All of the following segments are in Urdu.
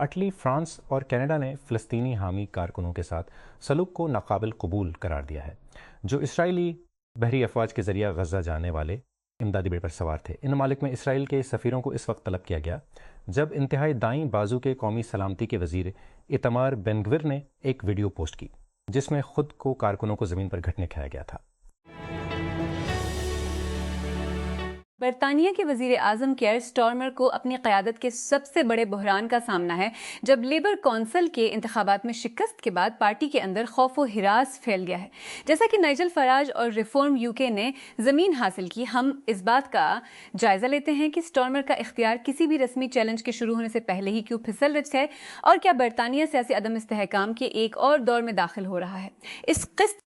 اٹلی، فرانس اور کینیڈا نے فلسطینی حامی کارکنوں کے ساتھ سلوک کو ناقابل قبول قرار دیا ہے جو اسرائیلی بحری افواج کے ذریعہ غزہ جانے والے امدادی بیڑے پر سوار تھے۔ ان ممالک میں اسرائیل کے سفیروں کو اس وقت طلب کیا گیا جب انتہائی دائیں بازو کے قومی سلامتی کے وزیر ایتمار بین گویر نے ایک ویڈیو پوسٹ کی جس میں خود کو کارکنوں کو زمین پر گھٹنے کھایا گیا تھا۔ برطانیہ کے وزیر اعظم کیئر سٹارمر کو اپنی قیادت کے سب سے بڑے بحران کا سامنا ہے جب لیبر کونسل کے انتخابات میں شکست کے بعد پارٹی کے اندر خوف و ہراس پھیل گیا ہے۔ جیسا کہ نائجل فراج اور ریفارم UK نے زمین حاصل کی، ہم اس بات کا جائزہ لیتے ہیں کہ سٹارمر کا اختیار کسی بھی رسمی چیلنج کے شروع ہونے سے پہلے ہی کیوں پھسل رہا ہے اور کیا برطانیہ سیاسی عدم استحکام کے ایک اور دور میں داخل ہو رہا ہے۔ اس قسط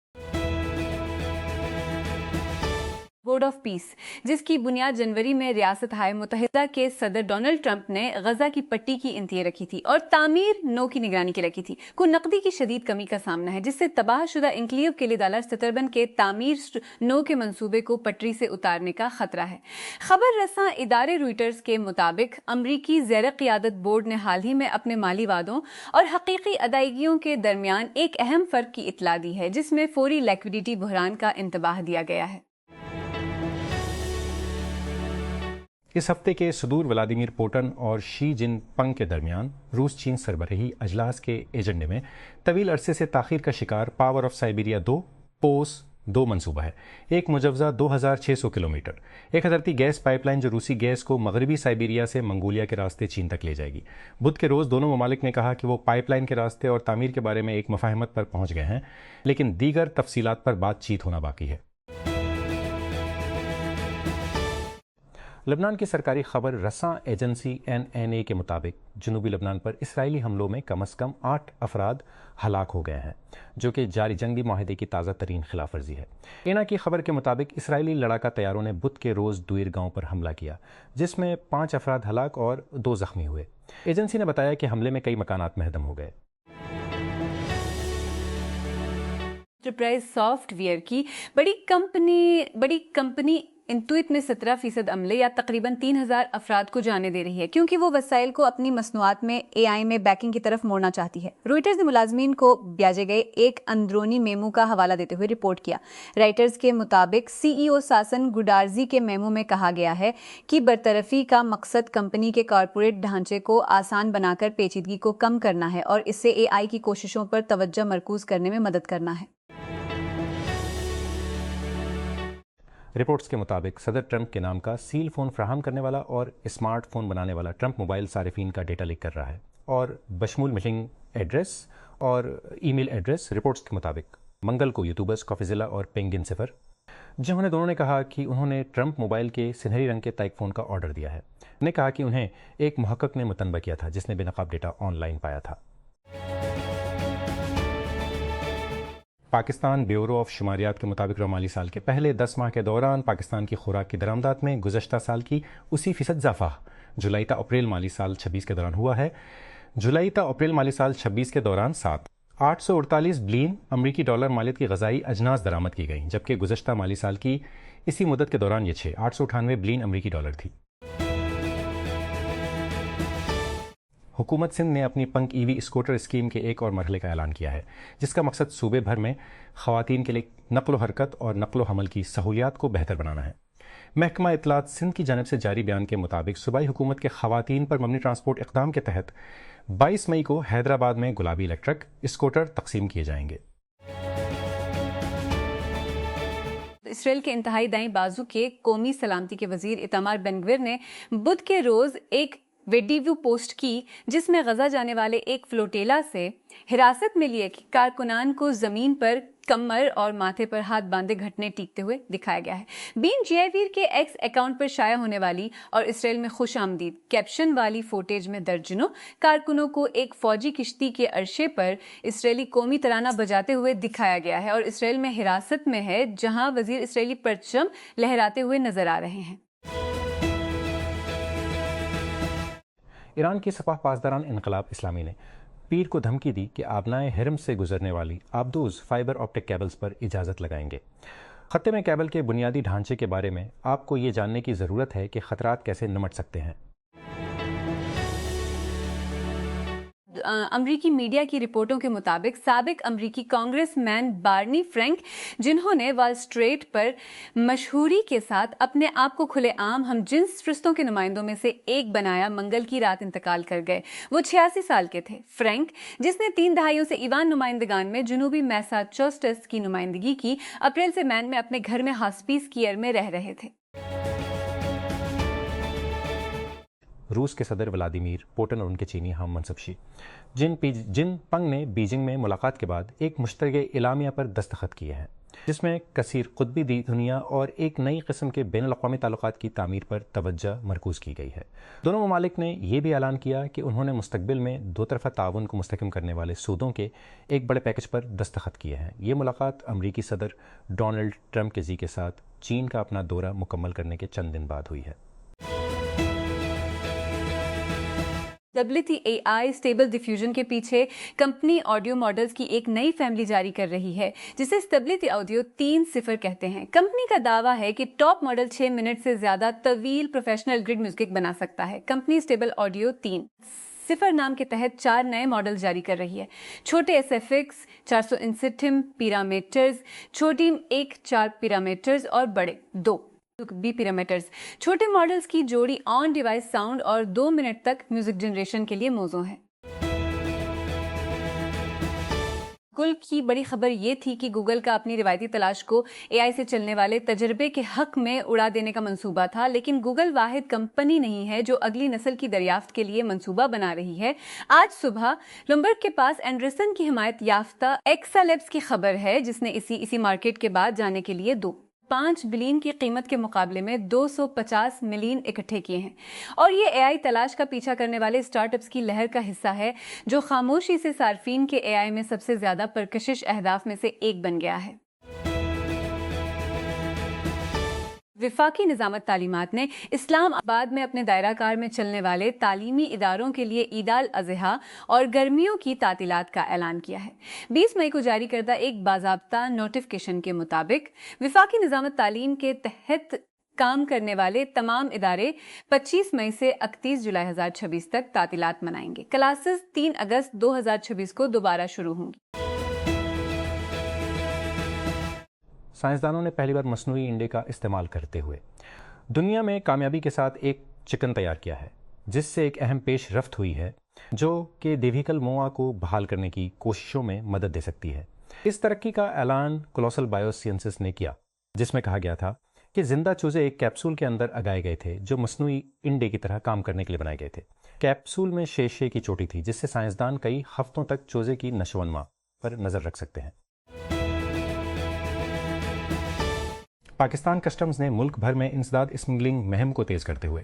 بورڈ آف پیس، جس کی بنیاد جنوری میں ریاستہائے متحدہ کے صدر ڈونلڈ ٹرمپ نے غزہ کی پٹی کی انتہا رکھی تھی اور تعمیر نو کی نگرانی کے رکھی تھی، کو نقدی کی شدید کمی کا سامنا ہے جس سے تباہ شدہ انکلیو کے لیے $70 کے تعمیر نو کے منصوبے کو پٹری سے اتارنے کا خطرہ ہے۔ خبر رساں ادارے روئٹرز کے مطابق امریکی زیر قیادت بورڈ نے حال ہی میں اپنے مالی وعدوں اور حقیقی ادائیگیوں کے درمیان ایک اہم فرق کی اطلاع دی ہے جس میں فوری لیکوڈیٹی بحران کا انتباہ دیا گیا ہے۔ اس ہفتے کے صدور ولادیمیر پوٹن اور شی جن پنگ کے درمیان روس چین سربراہی اجلاس کے ایجنڈے میں طویل عرصے سے تاخیر کا شکار پاور آف سائبیریا 2 پوس 2 منصوبہ ہے، ایک مجوزہ 2600 کلومیٹر ایک حضرتی گیس پائپ لائن جو روسی گیس کو مغربی سائبیریا سے منگولیا کے راستے چین تک لے جائے گی۔ بدھ کے روز دونوں ممالک نے کہا کہ وہ پائپ لائن کے راستے اور تعمیر کے بارے میں ایک مفاہمت پر پہنچ گئے ہیں، لیکن دیگر تفصیلات پر بات چیت ہونا باقی ہے۔ لبنان کی سرکاری خبر رساں ایجنسی NNA کے مطابق جنوبی لبنان پر اسرائیلی حملوں میں کم از کم 8 افراد ہلاک ہو گئے ہیں، جو کہ جاری جنگی معاہدے کی تازہ ترین خلاف ورزی ہے۔ اینا کی خبر کے مطابق اسرائیلی لڑاکا طیاروں نے بدھ کے روز دوئر گاؤں پر حملہ کیا جس میں 5 افراد ہلاک اور 2 زخمی ہوئے۔ ایجنسی نے بتایا کہ حملے میں کئی مکانات منہدم ہو گئے۔ انٹرپرائز سافٹ ویئر کی بڑی کمپنی انٹویٹ میں 17% عملے یا تقریباً 3000 افراد کو جانے دے رہی ہے کیونکہ وہ وسائل کو اپنی مصنوعات میں AI میں بیکنگ کی طرف موڑنا چاہتی ہے۔ روئٹرز نے ملازمین کو بھیجے گئے ایک اندرونی میمو کا حوالہ دیتے ہوئے رپورٹ کیا۔ رائٹرز کے مطابق CEO ساسن گوڈارزی کے میمو میں کہا گیا ہے کہ برطرفی کا مقصد کمپنی کے کارپوریٹ ڈھانچے کو آسان بنا کر پیچیدگی کو کم کرنا ہے اور اس سے AI کی کوششوں پر توجہ مرکوز کرنے میں مدد کرنا ہے۔ رپورٹس کے مطابق صدر ٹرمپ کے نام کا سیل فون فراہم کرنے والا اور اسمارٹ فون بنانے والا ٹرمپ موبائل صارفین کا ڈیٹا لیک کر رہا ہے اور بشمول میلنگ ایڈریس اور ای میل ایڈریس۔ رپورٹس کے مطابق منگل کو یوٹیوبرز کافیزیلا اور پینگن صفر، جنہوں نے دونوں نے کہا کہ انہوں نے ٹرمپ موبائل کے سنہری رنگ کے تائک فون کا آرڈر دیا ہے، نے کہا کہ انہیں ایک محقق نے متنبہ کیا تھا جس نے بے نقاب ڈیٹا آن لائن پایا تھا۔ پاکستان بیورو آف شماریات کے مطابق مالی سال کے پہلے 10 ماہ کے دوران پاکستان کی خوراک کی درآمدات میں گزشتہ سال کی 80% اضافہ جولائی تا اپریل مالی سال 26 کے دوران ہوا ہے۔ جولائی تا اپریل مالی سال 26 کے دوران 848 بلین امریکی ڈالر مالیت کی غذائی اجناس درآمد کی گئیں، جبکہ گزشتہ مالی سال کی اسی مدت کے دوران یہ 898 بلین امریکی ڈالر تھی۔ حکومت سندھ نے اپنی پنک EV اسکوٹر اسکیم کے ایک اور مرحلے کا اعلان کیا ہے جس کا مقصد صوبے بھر میں خواتین کے لیے نقل و حرکت اور نقل و حمل کی سہولیات کو بہتر بنانا ہے۔ محکمہ اطلاعات سندھ کی جانب سے جاری بیان کے مطابق صوبائی حکومت کے خواتین پر مبنی ٹرانسپورٹ اقدام کے تحت 22 مئی کو حیدرآباد میں گلابی الیکٹرک اسکوٹر تقسیم کیے جائیں گے۔ اسرائیل کے انتہائی دائیں بازو کے قومی سلامتی کے وزیر ایتمار بین گویر نے بدھ کے روز ایک ویڈیو پوسٹ کی جس میں غزہ جانے والے ایک فلوٹیلا سے حراست میں لیے کارکنان کو زمین پر کمر اور ماتھے پر ہاتھ باندھے گھٹنے ٹیکتے ہوئے دکھایا گیا ہے۔ بین جیویر کے ایکس اکاؤنٹ پر شائع ہونے والی اور اسرائیل میں خوش آمدید کیپشن والی فوٹیج میں درجنوں کارکنوں کو ایک فوجی کشتی کے عرشے پر اسرائیلی قومی ترانہ بجاتے ہوئے دکھایا گیا ہے اور اسرائیل میں حراست میں ہے، جہاں وزیر اسرائیلی پرچم لہراتے ہوئے نظر آ رہے ہیں۔ ایران کی سپاہ پاسداران انقلاب اسلامی نے پیر کو دھمکی دی کہ آبنائے حرم سے گزرنے والی آبدوز فائبر آپٹک کیبلز پر اجازت لگائیں گے۔ خطے میں کیبل کے بنیادی ڈھانچے کے بارے میں آپ کو یہ جاننے کی ضرورت ہے کہ خطرات کیسے نمٹ سکتے ہیں۔ امریکی میڈیا کی رپورٹوں کے مطابق سابق امریکی کانگریس مین بارنی فرینک، جنہوں نے وال اسٹریٹ پر مشہوری کے ساتھ اپنے آپ کو کھلے عام ہم جنس فرشتوں کے نمائندوں میں سے ایک بنایا، منگل کی رات انتقال کر گئے۔ وہ 86 سال کے تھے۔ فرینک، جس نے 3 دہائیوں سے ایوان نمائندگان میں جنوبی میساچوسٹس کی نمائندگی کی، اپریل سے مین میں اپنے گھر میں ہاسپیس کیئر میں رہ رہے تھے۔ روس کے صدر ولادیمیر پوٹن اور ان کے چینی ہم منصب شی جن پنگ نے بیجنگ میں ملاقات کے بعد ایک مشترکہ اعلامیہ پر دستخط کیے ہیں، جس میں کثیر قطبی دنیا اور ایک نئی قسم کے بین الاقوامی تعلقات کی تعمیر پر توجہ مرکوز کی گئی ہے۔ دونوں ممالک نے یہ بھی اعلان کیا کہ انہوں نے مستقبل میں دو طرفہ تعاون کو مستحکم کرنے والے سودوں کے ایک بڑے پیکج پر دستخط کیے ہیں۔ یہ ملاقات امریکی صدر ڈونلڈ ٹرمپ کے کے ساتھ چین کا اپنا دورہ مکمل کرنے کے چند دن بعد ہوئی ہے۔ WTAI اسٹیبل ڈیفیوژن کے پیچھے کمپنی آڈیو ماڈلز کی ایک نئی فیملی جاری کر رہی ہے، جسے اسٹیبلٹی آڈیو 3.0 کہتے ہیں۔ کمپنی کا دعویٰ ہے کہ ٹاپ ماڈل 6 منٹ سے زیادہ طویل پروفیشنل گرڈ میوزک بنا سکتا ہے۔ کمپنی اسٹیبل آڈیو 3.0 نام کے تحت 4 نئے ماڈل جاری کر رہی ہے۔ چھوٹے SFX 469 پیرامیٹرز، چھوٹی 1.4 پیرامیٹرز اور بڑے 2 پیرامیٹرز۔ چھوٹے ماڈلز کی جوڑی آن ڈیوائس ساؤنڈ اور 2 منٹ تک میوزک جنریشن کے لیے موزوں ہے۔ گوگل کی بڑی خبر یہ تھی کہ گوگل کا اپنی روایتی تلاش کو AI سے چلنے والے تجربے کے حق میں اڑا دینے کا منصوبہ تھا، لیکن گوگل واحد کمپنی نہیں ہے جو اگلی نسل کی دریافت کے لیے منصوبہ بنا رہی ہے۔ آج صبح لومبرگ کے پاس اینڈرسن کی حمایت یافتہ ایکسالیبس کی خبر ہے، جس نے اسی مارکیٹ کے بعد جانے کے لیے 5 بلین کی قیمت کے مقابلے میں 250 ملین اکٹھے کیے ہیں، اور یہ AI تلاش کا پیچھا کرنے والے اسٹارٹ اپس کی لہر کا حصہ ہے، جو خاموشی سے صارفین کے AI میں سب سے زیادہ پرکشش اہداف میں سے ایک بن گیا ہے۔ وفاقی نظامت تعلیمات نے اسلام آباد میں اپنے دائرہ کار میں چلنے والے تعلیمی اداروں کے لیے عید الاضحیٰ اور گرمیوں کی تعطیلات کا اعلان کیا ہے۔ 20 مئی کو جاری کردہ ایک باضابطہ نوٹیفکیشن کے مطابق وفاقی نظامت تعلیم کے تحت کام کرنے والے تمام ادارے 25 مئی سے 31 جولائی 2026 تک تعطیلات منائیں گے۔ کلاسز 3 اگست 2026 کو دوبارہ شروع ہوں گی۔ سائنسدانوں نے پہلی بار مصنوعی انڈے کا استعمال کرتے ہوئے دنیا میں کامیابی کے ساتھ ایک چکن تیار کیا ہے، جس سے ایک اہم پیش رفت ہوئی ہے جو کہ دیویکل موآ کو بحال کرنے کی کوششوں میں مدد دے سکتی ہے۔ اس ترقی کا اعلان کولوسل بائیو سائنسز نے کیا، جس میں کہا گیا تھا کہ زندہ چوزے ایک کیپسول کے اندر اگائے گئے تھے جو مصنوعی انڈے کی طرح کام کرنے کے لیے بنائے گئے تھے۔ کیپسول میں شیشے کی چوٹی تھی، جس سے سائنسدان کئی ہفتوں تک چوزے کی نشو و نما پر نظر رکھ سکتے ہیں۔ پاکستان کسٹمز نے ملک بھر میں انسداد اسمگلنگ مہم کو تیز کرتے ہوئے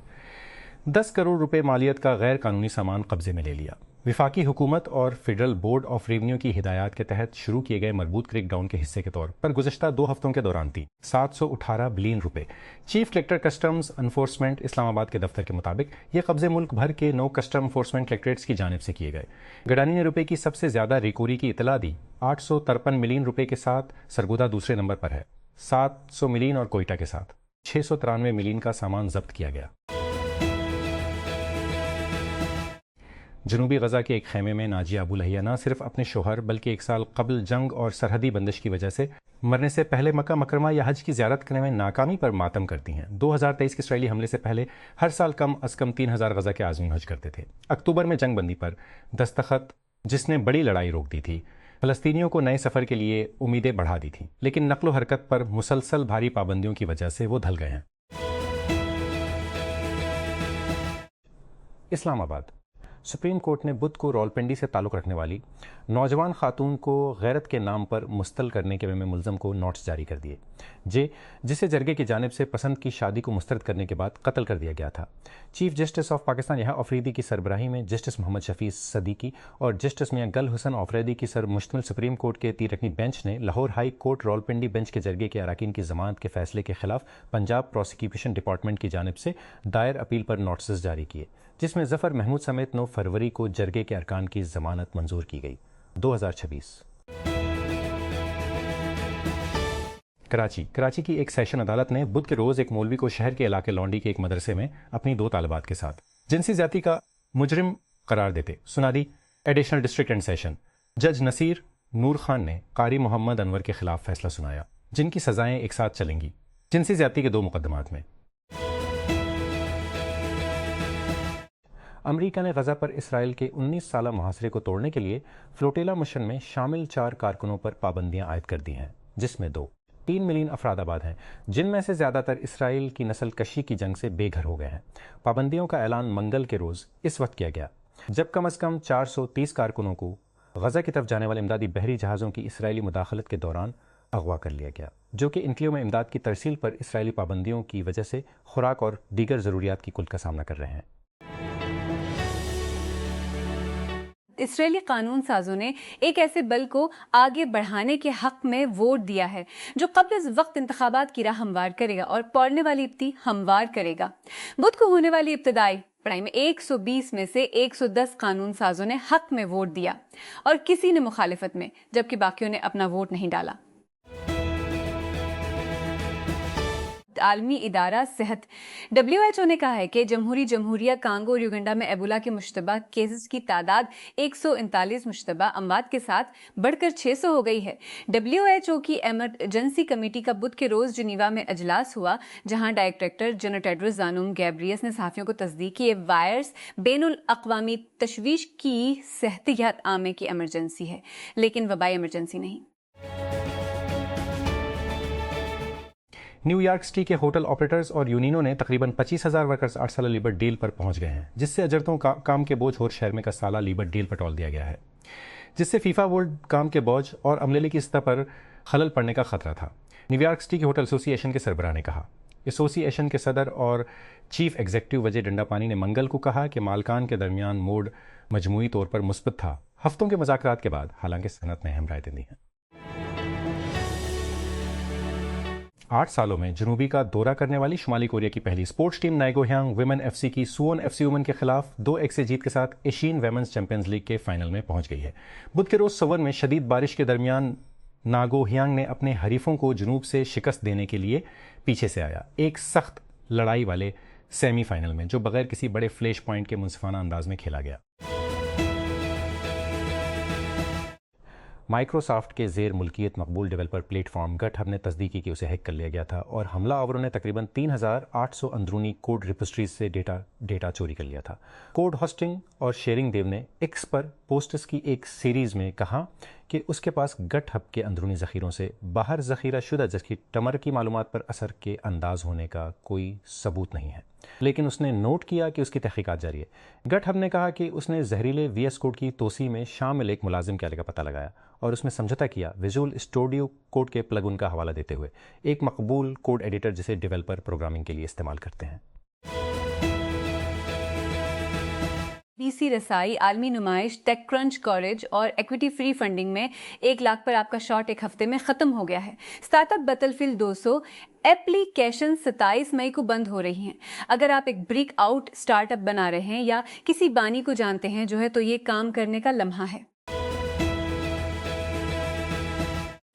10 کروڑ روپے مالیت کا غیر قانونی سامان قبضے میں لے لیا۔ وفاقی حکومت اور فیڈرل بورڈ آف ریونیو کی ہدایات کے تحت شروع کیے گئے مربوط کریک ڈاؤن کے حصے کے طور پر گزشتہ 2 ہفتوں کے دوران 718 بلین روپے۔ چیف کلکٹر کسٹمز انفورسمنٹ اسلام آباد کے دفتر کے مطابق یہ قبضے ملک بھر کے 9 کسٹم انفورسمنٹ کلکٹریٹس کی جانب سے کیے گئے۔ گڈانی نے روپے کی سب سے زیادہ ریکوری کی اطلاع دی، 853 ملین روپے کے ساتھ سرگودا دوسرے نمبر پر ہے، 700 ملین اور کوئٹہ کے ساتھ 693 ملین کا سامان ضبط کیا گیا۔ جنوبی غزہ کے ایک خیمے میں ناجیہ ابو لہیہ نہ صرف اپنے شوہر بلکہ 1 سال قبل جنگ اور سرحدی بندش کی وجہ سے مرنے سے پہلے مکہ مکرمہ یا حج کی زیارت کرنے میں ناکامی پر ماتم کرتی ہیں۔ 2023 کے اسرائیلی حملے سے پہلے ہر سال کم از کم 3000 غزہ کے عازمین حج کرتے تھے۔ اکتوبر میں جنگ بندی پر دستخط، جس نے بڑی لڑائی روک دی تھی، فلسطینیوں کو نئے سفر کے لیے امیدیں بڑھا دی تھیں، لیکن نقل و حرکت پر مسلسل بھاری پابندیوں کی وجہ سے وہ ڈھل گئے ہیں۔ اسلام آباد سپریم کورٹ نے بدھ کو راولپنڈی سے تعلق رکھنے والی نوجوان خاتون کو غیرت کے نام پر مستل کرنے کے میں ملزم کو نوٹس جاری کر دیے، جسے جرگے کی جانب سے پسند کی شادی کو مسترد کرنے کے بعد قتل کر دیا گیا تھا۔ چیف جسٹس آف پاکستان یحییٰ آفریدی کی سربراہی میں جسٹس محمد شفیع صدیقی اور جسٹس میاں گل حسن آفریدی کی سر مشتمل سپریم کورٹ کے 3 رکنی بینچ نے Lahore high court Rawalpindi bench کے جرگے کے اراکین کی ضمانت کے فیصلے کے خلاف پنجاب پروسیکیوشن ڈپارٹمنٹ کی جانب سے دائر اپیل پر نوٹسز جاری کیے، جس میں ظفر محمود سمیت 9 فروری کو جرگے کے ارکان کی ضمانت منظور کی گئی۔ 2026 کراچی کی ایک سیشن عدالت نے بدھ کے روز ایک مولوی کو شہر کے علاقے لونڈی کے ایک مدرسے میں اپنی 2 طالبات کے ساتھ جنسی زیادتی کا مجرم قرار دیتے سنا the additional district and session جج نصیر نور خان نے قاری محمد انور کے خلاف فیصلہ سنایا، جن کی سزائیں ایک ساتھ چلیں گی، جنسی زیادتی کے 2 مقدمات میں۔ امریکہ نے غزہ پر اسرائیل کے 19 سالہ محاصرے کو توڑنے کے لیے فلوٹیلا مشن میں شامل 4 کارکنوں پر پابندیاں عائد کر دی ہیں، جس میں 3 ملین افراد آباد ہیں، جن میں سے زیادہ تر اسرائیل کی نسل کشی کی جنگ سے بے گھر ہو گئے ہیں۔ پابندیوں کا اعلان منگل کے روز اس وقت کیا گیا جب کم از کم 430 کارکنوں کو غزہ کی طرف جانے والے امدادی بحری جہازوں کی اسرائیلی مداخلت کے دوران اغوا کر لیا گیا، جو کہ انکلیو میں امداد کی ترسیل پر اسرائیلی پابندیوں کی وجہ سے خوراک اور دیگر ضروریات کی کل کا سامنا کر رہے ہیں۔ اسرائیلی قانون سازوں نے ایک ایسے بل کو آگے بڑھانے کے حق میں ووٹ دیا ہے جو قبل از وقت انتخابات کی راہ ہموار کرے گا اور پڑنے والی ابتدائی ہموار کرے گا۔ بدھ کو ہونے والی ابتدائی پڑھائی میں 120 میں سے 110 قانون سازوں نے حق میں ووٹ دیا اور کسی نے مخالفت میں، جبکہ باقیوں نے اپنا ووٹ نہیں ڈالا۔ عالمی ادارہ صحت WHO نے کہا ہے کہ جمہوریہ کانگو اور یوگنڈا میں ایبولا کے مشتبہ کیسز کی تعداد 139 مشتبہ اموات کے ساتھ بڑھ کر 600 ہو گئی ہے۔ WHO کی ایمرجنسی کمیٹی کا بدھ کے روز جنیوا میں اجلاس ہوا، جہاں ڈائریکٹر جنرل ٹیڈروس ادھانوم گیبریئس نے صحافیوں کو تصدیق کی یہ وائرس بین الاقوامی تشویش کی صحتیات عامہ کی ایمرجنسی ہے، لیکن وبائی ایمرجنسی نہیں۔ نیو یارک سٹی کے ہوٹل آپریٹرز اور یونینوں نے تقریباً 25,000 ورکرز 8 سالہ لیبر ڈیل پر پہنچ گئے ہیں، جس سے اجرتوں کام کے بوجھ اور شہر میں کا سالہ لیبر ڈیل پر ٹال دیا گیا ہے، جس سے فیفا ورلڈ کام کے بوجھ اور عملے کی سطح پر خلل پڑنے کا خطرہ تھا، نیو یارک سٹی کے ہوٹل ایسوسی ایشن کے سربراہ نے کہا۔ ایسوسی ایشن کے صدر اور چیف ایگزیکٹو وجے ڈنڈا پانی نے منگل کو کہا کہ مالکان کے درمیان موڈ مجموعی طور پر مثبت تھا، ہفتوں کے مذاکرات کے بعد، حالانکہ صنعت نے اہم رائے دی ہیں۔ 8 سالوں میں جنوبی کا دورہ کرنے والی شمالی کوریا کی پہلی اسپورٹس ٹیم نائگو ہیانگ ویمن FC کی سوون FC وومن کے خلاف 2-1 سے جیت کے ساتھ ایشین ویمنز چیمپئنز لیگ کے فائنل میں پہنچ گئی ہے۔ بدھ کے روز سوون میں شدید بارش کے درمیان ناگو ہیانگ نے اپنے حریفوں کو جنوب سے شکست دینے کے لیے پیچھے سے آیا، ایک سخت لڑائی والے سیمی فائنل میں جو بغیر کسی بڑے فلیش پوائنٹ کے منصفانہ انداز میں کھیلا گیا۔ مائیکروسافٹ کے زیر ملکیت مقبول ڈیولپر پلیٹ فارم گٹ ہب نے تصدیق کی کہ اسے ہیک کر لیا گیا تھا اور حملہ آوروں نے تقریباً 3,800 اندرونی کوڈ ریپوزیٹریز سے ڈیٹا چوری کر لیا تھا۔ کوڈ ہوسٹنگ اور شیئرنگ دیو نے ایکس پر پوسٹس کی ایک سیریز میں کہا کہ اس کے پاس گٹ ہب کے اندرونی ذخیروں سے باہر ذخیرہ شدہ جسکی ٹمر کی معلومات پر اثر کے انداز ہونے کا کوئی ثبوت نہیں ہے، لیکن اس نے نوٹ کیا کہ اس کی تحقیقات جاری ہے۔ گٹ ہب نے کہا کہ اس نے زہریلے VS کوڈ کی توسیع میں شامل ایک ملازم کے آلے کا پتہ لگایا اور اس میں سمجھوتا کیا ویژول اسٹوڈیو کوڈ کے پلگ ان کا حوالہ دیتے ہوئے، ایک مقبول کوڈ ایڈیٹر جسے ڈیولپر پروگرامنگ کے لیے استعمال کرتے ہیں۔ BC رسائی عالمی نمائش ٹیک کرنچ کورج اور ایکویٹی فری فنڈنگ میں 1 لاکھ پر آپ کا شارٹ ایک ہفتے میں ختم ہو گیا ہے۔ Start up battle field 200 application 27 مئی کو بند ہو رہی ہیں۔ اگر آپ ایک بریک آؤٹ اسٹارٹ اپ بنا رہے ہیں یا کسی بانی کو جانتے ہیں جو ہے تو یہ کام کرنے کا لمحہ ہے۔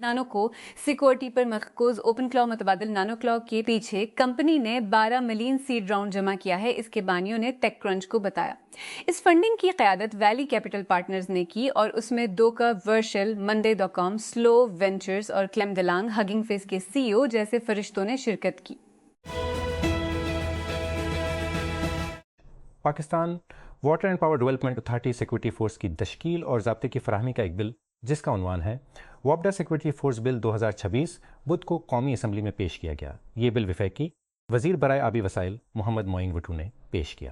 نانو کو سیکورٹی پر مرکوز اوپن کلاؤ متبادل نانو کلاؤ کے پیچھے کمپنی نے 12 ملین سیڈ راؤنڈ جمع کیا ہے، اس کے بانیوں نے ٹیک کرنچ کو بتایا۔ اس فنڈنگ کی قیادت ویلی کیپٹل پارٹنرز نے کی اور اس میں دوکا ورشل، monday.com، سلو وینچرز اور کلیم دلانگ ہگنگ فیس کے CEO جیسے فرشتوں نے شرکت کی۔ Pakistan water and power development authority security force کی تشکیل اور ضابطے کی فراہمی کا ایک بل جس کا عنوان ہے وابڈا سیکورٹی فورس بل 2026 بدھ کو قومی اسمبلی میں پیش کیا گیا۔ یہ بل وفاقی وزیر برائے آبی وسائل محمد معین وٹو نے پیش کیا۔